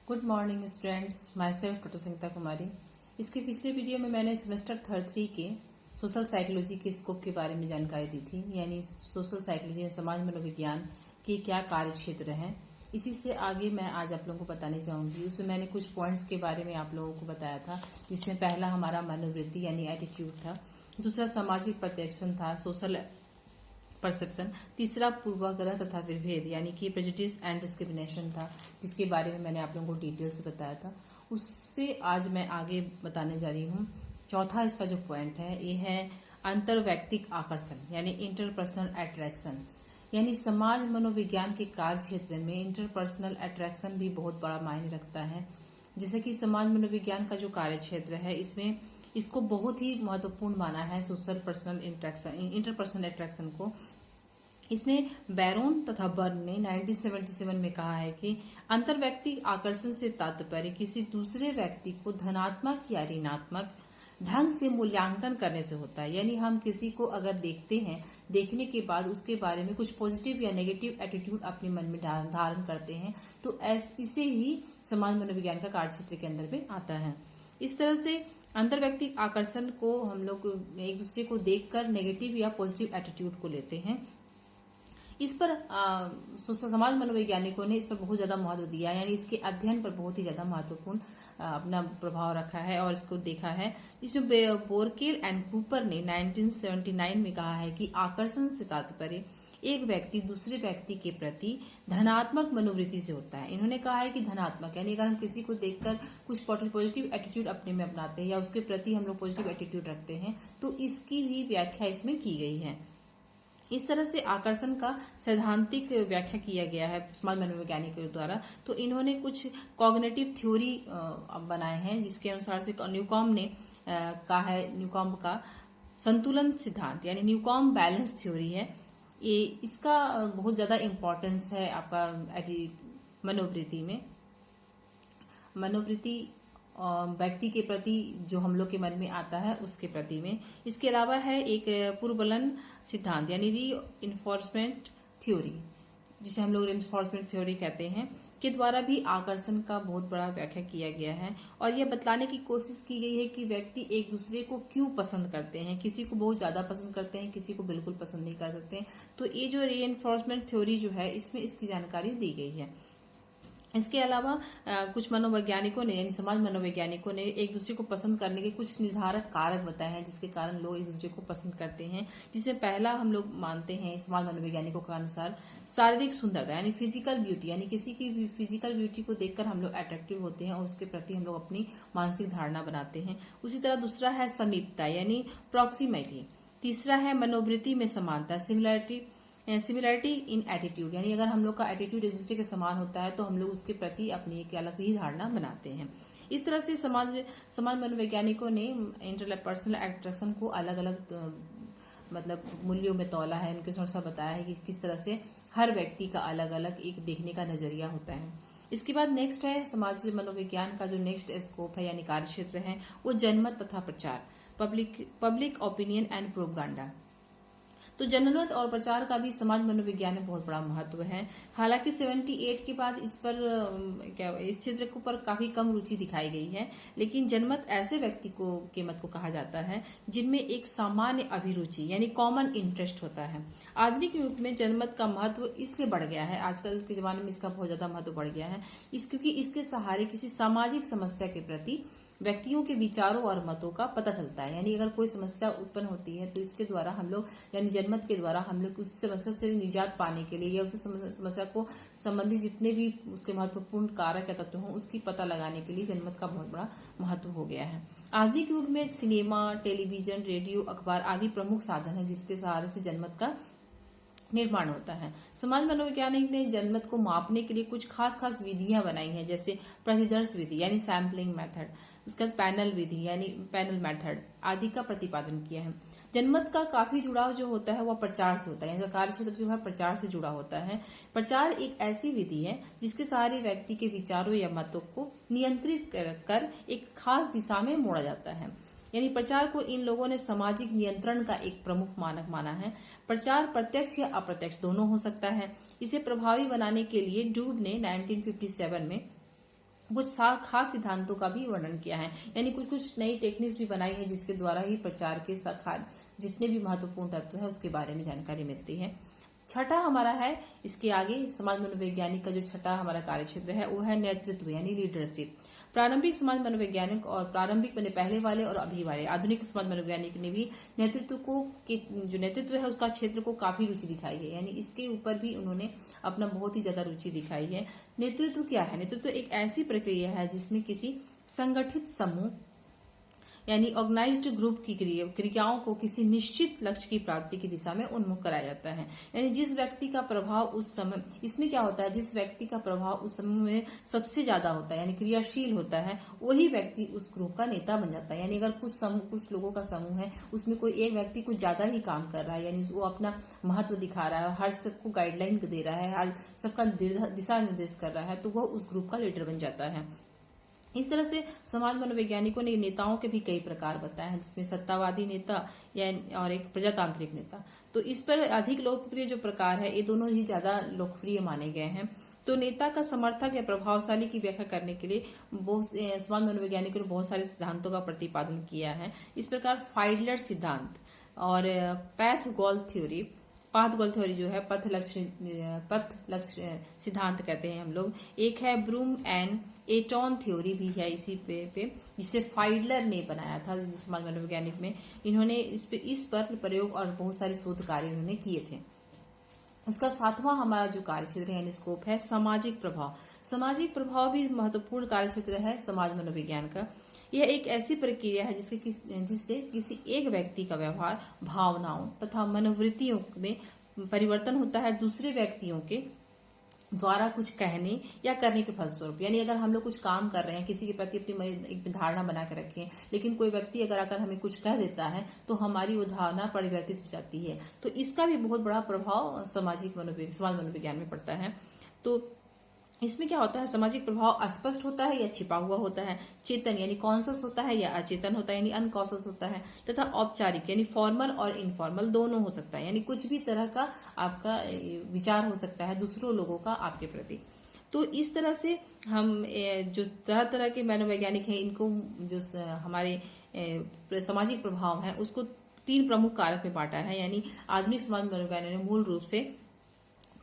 Good morning students, myself doctor Sangeeta Kumari. इसके पिछले video में मैंने सेमेस्टर थर्ड 3 के सोशल साइकोलॉजी के स्कोप के बारे में जानकारी दी थी, यानी सोशल साइकोलॉजी या समाज मनोविज्ञान के क्या कार्य क्षेत्र हैं। इसी से आगे मैं आज आप लोगों को बताने चाहूँगी। उसमें मैंने कुछ पॉइंट्स के बारे में आप लोगों को बताया था, जिसमें पहला हमारा मनोवृत्ति यानी एटीट्यूड था, दूसरा सामाजिक प्रत्याक्षण था सोशल परसेप्शन, तीसरा पूर्वाग्रह तथा विभेद यानी कि प्रेजुडिस एंड डिस्क्रिमिनेशन था, जिसके बारे में मैंने आप लोगों को डिटेल से बताया था। उससे आज मैं आगे बताने जा रही हूँ। चौथा इसका जो पॉइंट है ये है अंतर्वैयक्तिक आकर्षण यानी इंटरपर्सनल अट्रैक्शन। यानी समाज मनोविज्ञान के कार्य क्षेत्र में इंटरपर्सनल अट्रैक्शन भी बहुत बड़ा मायने रखता है। जैसे कि समाज मनोविज्ञान का जो कार्य क्षेत्र है इसमें इसको बहुत ही महत्वपूर्ण माना है सोशल पर्सनल इंटरपर्सनल अट्रैक्शन को। इसमें बैरोन तथा बर्न ने 1977 में कहा है कि अंतर्व्यक्तिक आकर्षण से तात्पर्य किसी दूसरे व्यक्ति को धनात्मक या ऋणात्मक ढंग से मूल्यांकन करने से होता है। यानी हम किसी को अगर देखते हैं, देखने के बाद उसके बारे में कुछ पॉजिटिव या नेगेटिव एटीट्यूड अपने मन में धारण करते हैं, तो इसे ही समाज मनोविज्ञान का कार्य क्षेत्र के अंदर में आता है। इस तरह से अंतर्व्यक्तिक आकर्षण को हम लोग एक दूसरे को देखकर नेगेटिव या पॉजिटिव एटीट्यूड को लेते हैं। इस पर समाज मनोवैज्ञानिकों ने इस पर बहुत ज्यादा महत्व दिया, यानी इसके अध्ययन पर बहुत ही ज्यादा महत्वपूर्ण अपना प्रभाव रखा है और इसको देखा है। इसमें बोरकेल एंड कूपर ने 1979 में कहा है कि आकर्षण से तात्पर्य एक व्यक्ति दूसरे व्यक्ति के प्रति धनात्मक मनोवृत्ति से होता है। इन्होंने कहा है कि धनात्मक यानी अगर हम किसी को देखकर कुछ पॉजिटिव एटीट्यूड अपने में अपनाते हैं या उसके प्रति हम लोग पॉजिटिव एटीट्यूड रखते हैं, तो इसकी भी व्याख्या इसमें की गई है। इस तरह से आकर्षण का सैद्धांतिक व्याख्या किया गया है समाज मनोवैज्ञानिकों द्वारा। तो इन्होंने कुछ कॉग्निटिव थ्योरी बनाए हैं, जिसके अनुसार से न्यूकॉम ने कहा है, न्यूकॉम का संतुलन सिद्धांत यानी न्यूकॉम बैलेंस थ्योरी है। ये इसका बहुत ज्यादा इम्पोर्टेंस है आपका मनोवृत्ति में। मनोवृत्ति व्यक्ति के प्रति जो हम लोग के मन में आता है उसके प्रति में। इसके अलावा है एक पूर्वबलन सिद्धांत यानी री इन्फोर्समेंट थ्योरी, जिसे हम लोग री इन्फोर्समेंट थ्योरी कहते हैं, के द्वारा भी आकर्षण का बहुत बड़ा व्याख्या किया गया है। और यह बतलाने की कोशिश की गई है कि व्यक्ति एक दूसरे को क्यों पसंद करते हैं, किसी को बहुत ज्यादा पसंद करते हैं, किसी को बिल्कुल पसंद नहीं कर सकते। तो ये जो री इन्फोर्समेंट थ्योरी जो है इसमें इसकी जानकारी दी गई है। इसके अलावा कुछ मनोवैज्ञानिकों ने यानी समाज मनोवैज्ञानिकों ने एक दूसरे को पसंद करने के कुछ निर्धारक कारक बताए हैं, जिसके कारण लोग एक दूसरे को पसंद करते हैं। जिसमें पहला हम लोग मानते हैं समाज मनोवैज्ञानिकों के अनुसार शारीरिक सुंदरता यानी फिजिकल ब्यूटी, यानी किसी की भी फिजिकल ब्यूटी को देखकर हम लोग अट्रैक्टिव होते हैं और उसके प्रति हम लोग अपनी मानसिक धारणा बनाते हैं। उसी तरह दूसरा है समीपता यानी प्रॉक्सिमिटी। तीसरा है मनोवृत्ति में समानता सिमिलरिटी इन एटीट्यूड, यानी अगर हम लोग का एटीट्यूड एक दूसरे के समान होता है तो हम लोग उसके प्रति अपनी एक अलग ही धारणा बनाते हैं। इस तरह से समाज मनोवैज्ञानिकों ने इंटरपर्सनल अट्रैक्शन को अलग अलग मतलब मूल्यों में तौला है, उनके अनुसार बताया है कि किस तरह से हर व्यक्ति का अलग अलग एक देखने का नजरिया होता है। इसके बाद नेक्स्ट है समाज मनोविज्ञान का जो नेक्स्ट स्कोप है यानी कार्य क्षेत्र है वो जनमत तथा प्रचार, पब्लिक ओपिनियन एंड प्रोपगेंडा। तो जनमत और प्रचार का भी समाज मनोविज्ञान में बहुत बड़ा महत्व है। हालांकि 78 के बाद इस क्षेत्र पर काफी कम रुचि दिखाई गई है, लेकिन जनमत ऐसे व्यक्ति के मत को कहा जाता है जिनमें एक सामान्य अभिरुचि यानी कॉमन इंटरेस्ट होता है। आधुनिक युग में जनमत का महत्व इसलिए बढ़ गया है, आजकल के जमाने में इसका बहुत ज्यादा महत्व बढ़ गया है क्योंकि इसके सहारे किसी सामाजिक समस्या के प्रति व्यक्तियों के विचारों और मतों का पता चलता है। यानी अगर कोई समस्या उत्पन्न होती है तो इसके द्वारा हम लोग यानी जनमत के द्वारा हम लोग उस समस्या से निजात पाने के लिए या उस समस्या को संबंधित जितने भी उसके महत्वपूर्ण कारक या तत्व हों उसकी पता लगाने के लिए जनमत का बहुत बड़ा महत्व हो गया है। आधुनिक युग में सिनेमा, टेलीविजन, रेडियो, अखबार आदि प्रमुख साधन है जिसके सहारे से जनमत का निर्माण होता है। समाज मनोवैज्ञानिक ने जनमत को मापने के लिए कुछ खास विधियां बनाई हैं, जैसे प्रतिदर्श विधि यानी सैम्पलिंग मेथड, उसके बाद पैनल विधि यानी पैनल मेथड आदि का प्रतिपादन किया है। जनमत का काफी जुड़ाव जो होता है वह प्रचार से होता है, यानी कार्य क्षेत्र जो है प्रचार से जुड़ा होता है। प्रचार एक ऐसी विधि है जिसके सहारे व्यक्ति के विचारों या मतों को नियंत्रित कर एक खास दिशा में मोड़ा जाता है। यानी प्रचार को इन लोगों ने सामाजिक नियंत्रण का एक प्रमुख मानक माना है। प्रचार प्रत्यक्ष या अप्रत्यक्ष दोनों हो सकता है। इसे प्रभावी बनाने के लिए डूब ने 1957 में कुछ खास सिद्धांतों का भी वर्णन किया है, यानी कुछ कुछ नई टेक्निक्स भी बनाई है जिसके द्वारा ही प्रचार के जितने भी महत्वपूर्ण तत्व है उसके बारे में जानकारी मिलती है। छठा हमारा है, इसके आगे समाज मनोवैज्ञानिक का जो छठा हमारा कार्यक्षेत्र है वो है नेतृत्व यानी लीडरशिप। प्रारंभिक समाज मनोवैज्ञानिक और प्रारंभिक मैंने पहले वाले और अभी वाले आधुनिक समाज मनोवैज्ञानिक ने भी जो नेतृत्व है उसका क्षेत्र को काफी रुचि दिखाई है, यानी इसके ऊपर भी उन्होंने अपना बहुत ही ज्यादा रुचि दिखाई है। नेतृत्व क्या है? नेतृत्व एक ऐसी प्रक्रिया है जिसमें किसी संगठित समूह यानी ऑर्गेनाइज्ड ग्रुप की क्रियाओं को किसी निश्चित लक्ष्य की प्राप्ति की दिशा में उन्मुख कराया जाता है। यानी जिस व्यक्ति का प्रभाव उस समय, इसमें क्या होता है, जिस व्यक्ति का प्रभाव उस समूह में सबसे ज्यादा होता है यानी क्रियाशील होता है, वही व्यक्ति उस ग्रुप का नेता बन जाता है। यानी अगर कुछ लोगों का समूह है, उसमें कोई एक व्यक्ति कुछ ज्यादा ही काम कर रहा है, यानी वो अपना महत्व दिखा रहा है, हर सबको गाइडलाइन दे रहा है, हर सबका दिशा निर्देश कर रहा है, तो वह उस ग्रुप का लीडर बन जाता है। इस तरह से समाज मनोवैज्ञानिकों ने नेताओं के भी कई प्रकार बताए हैं, जिसमें सत्तावादी नेता और एक प्रजातांत्रिक नेता। तो इस पर अधिक लोकप्रिय जो प्रकार है, ये दोनों ही ज्यादा लोकप्रिय माने गए हैं। तो नेता का समर्थक या प्रभावशाली की व्याख्या करने के लिए समाज मनोवैज्ञानिकों ने बहुत सारे सिद्धांतों का प्रतिपादन किया है। इस प्रकार फाइडलर सिद्धांत और पाथ गोल थ्योरी जो है पथ लक्ष्य सिद्धांत कहते हैं हम लोग। एक है ब्रूम एंड एटॉन थ्योरी भी है इसी पे जिसे फाइडलर ने बनाया था समाज मनोवैज्ञानिक में। इन्होंने इस पर प्रयोग और बहुत सारे शोध कार्य इन्होंने किए थे। उसका सातवां हमारा जो कार्यक्षेत्र है यानी स्कोप है सामाजिक प्रभाव। सामाजिक प्रभाव भी महत्वपूर्ण कार्यक्षेत्र है समाज मनोविज्ञान का। यह एक ऐसी प्रक्रिया है जिससे किसी एक व्यक्ति का व्यवहार, भावनाओं तथा मनोवृत्तियों में परिवर्तन होता है दूसरे व्यक्तियों के द्वारा कुछ कहने या करने के फलस्वरूप। यानी अगर हम लोग कुछ काम कर रहे हैं, किसी के प्रति अपनी एक धारणा बना के रखे हैं, लेकिन कोई व्यक्ति अगर आकर हमें कुछ कह देता है तो हमारी वो धारणा परिवर्तित हो जाती है। तो इसका भी बहुत बड़ा प्रभाव समाज मनोविज्ञान में पड़ता है। तो इसमें क्या होता है, सामाजिक प्रभाव स्पष्ट होता है या छिपा हुआ होता है, चेतन यानी कॉन्शस होता है या अचेतन होता है यानी अनकॉन्शस होता है, तथा औपचारिक यानी फॉर्मल और इनफॉर्मल दोनों हो सकता है। यानी कुछ भी तरह का आपका विचार हो सकता है दूसरों लोगों का आपके प्रति। तो इस तरह से हम जो तरह तरह के मनोवैज्ञानिक हैं, इनको जो हमारे सामाजिक प्रभाव है उसको 3 प्रमुख कारक में बांटा है। यानी आधुनिक समाज मनोवैज्ञान ने मूल रूप से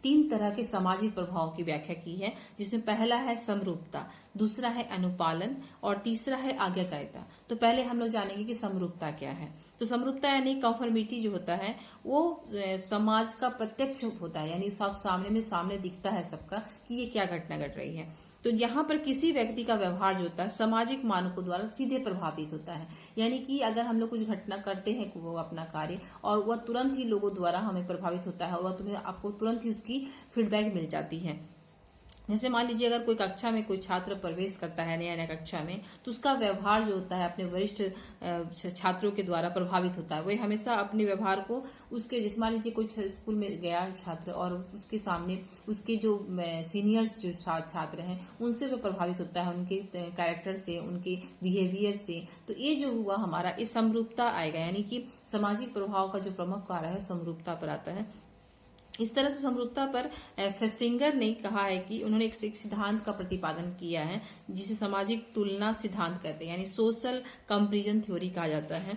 3 तरह के सामाजिक प्रभाव की व्याख्या की है, जिसमें पहला है समरूपता, दूसरा है अनुपालन और तीसरा है आज्ञाकारिता। तो पहले हम लोग जानेंगे कि समरूपता क्या है। तो समरूपता यानी कन्फर्मिटी जो होता है वो समाज का प्रत्यक्ष होता है, यानी सब सामने दिखता है सबका कि ये क्या घटना घट रही है। तो यहाँ पर किसी व्यक्ति का व्यवहार जो होता है सामाजिक मानकों द्वारा सीधे प्रभावित होता है। यानी कि अगर हम लोग कुछ घटना करते हैं वो अपना कार्य, और वह तुरंत ही लोगों द्वारा हमें प्रभावित होता है और आपको तुरंत ही उसकी फीडबैक मिल जाती है। जैसे मान लीजिए अगर कोई कक्षा में कोई छात्र प्रवेश करता है नया कक्षा में, तो उसका व्यवहार जो होता है अपने वरिष्ठ छात्रों के द्वारा प्रभावित होता है। वही हमेशा अपने व्यवहार को उसके, जैसे मान लीजिए कोई स्कूल में गया छात्र और उसके सामने उसके जो सीनियर्स जो छात्र हैं उनसे वो प्रभावित होता है, उनके कैरेक्टर से, उनके बिहेवियर से। तो ये जो हुआ हमारा ये समरूपता आएगा, यानी कि सामाजिक प्रभाव का जो प्रमुख कार्य है समरूपता पर आता है। इस तरह से समरूपता पर फेस्टिंगर ने कहा है कि उन्होंने एक सिद्धांत का प्रतिपादन किया है जिसे सामाजिक तुलना सिद्धांत कहते हैं, यानी सोशल कंपैरिजन थ्योरी कहा जाता है।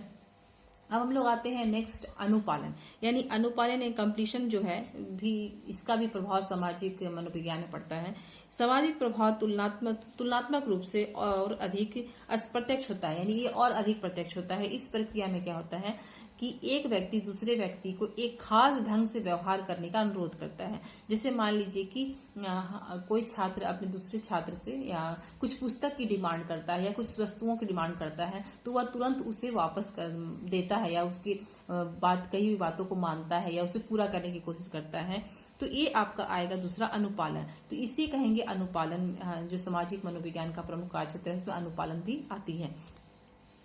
अब हम लोग आते हैं नेक्स्ट अनुपालन, यानी अनुपालन एंड कंप्लीशन जो है भी, इसका भी प्रभाव सामाजिक मनोविज्ञान में पड़ता है। सामाजिक प्रभाव तुलनात्मक रूप से और अधिक अप्रत्यक्ष होता है, यानी ये और अधिक प्रत्यक्ष होता है। इस प्रक्रिया में क्या होता है कि एक व्यक्ति दूसरे व्यक्ति को एक खास ढंग से व्यवहार करने का अनुरोध करता है। जैसे मान लीजिए कि कोई छात्र अपने दूसरे छात्र से या कुछ पुस्तक की डिमांड करता है या कुछ वस्तुओं की डिमांड करता है, तो वह तुरंत उसे वापस देता है या उसकी कही हुई बातों को मानता है या उसे पूरा करने की कोशिश करता है। तो ये आपका आएगा दूसरा अनुपालन। तो इसे कहेंगे अनुपालन, जो सामाजिक मनोविज्ञान का प्रमुख कार्यक्षेत्र है उसमें अनुपालन भी आती है।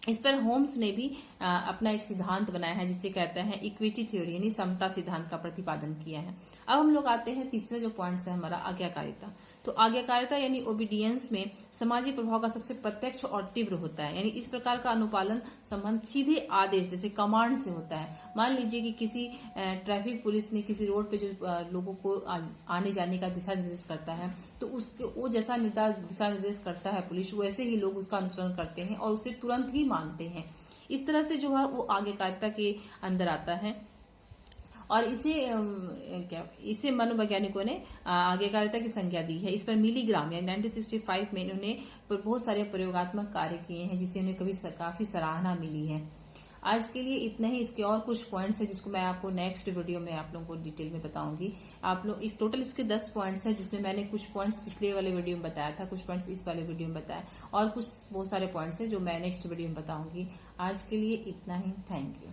इस पर होम्स ने भी अपना एक सिद्धांत बनाया है जिसे कहते हैं इक्विटी थ्योरी, यानी समता सिद्धांत का प्रतिपादन किया है। अब हम लोग आते हैं तीसरा जो पॉइंट है हमारा आज्ञाकारिता। तो आज्ञाकारिता यानी ओबीडियंस में सामाजिक प्रभाव का सबसे प्रत्यक्ष और तीव्र होता है। यानी इस प्रकार का अनुपालन संबंध सीधे आदेश जैसे कमांड से होता है। मान लीजिए कि किसी ट्रैफिक पुलिस ने किसी रोड पे जो लोगों को आने जाने का दिशा निर्देश करता है, तो उसके वो जैसा दिशा निर्देश करता है पुलिस, वैसे ही लोग उसका अनुसरण करते हैं और उसे तुरंत ही मानते हैं। इस तरह से जो है वो आज्ञाकारिता के अंदर आता है। और इसे मनोवैज्ञानिकों ने आज्ञाकारिता की संज्ञा दी है। इस पर मिलीग्राम यानी 1965 में इन्होंने बहुत सारे प्रयोगात्मक कार्य किए हैं, जिससे उन्हें काफी सराहना मिली है। आज के लिए इतना ही। इसके और कुछ पॉइंट्स हैं जिसको मैं आपको नेक्स्ट वीडियो में आप लोगों को डिटेल में बताऊंगी। आप लोग इस टोटल इसके 10 पॉइंट्स हैं, जिसमें मैंने कुछ पॉइंट्स पिछले वाले वीडियो में बताया था, कुछ पॉइंट्स इस वाले वीडियो में बताया, और कुछ बहुत सारे पॉइंट्स हैं जो मैं नेक्स्ट वीडियो में बताऊंगी। आज के लिए इतना ही। Thank you.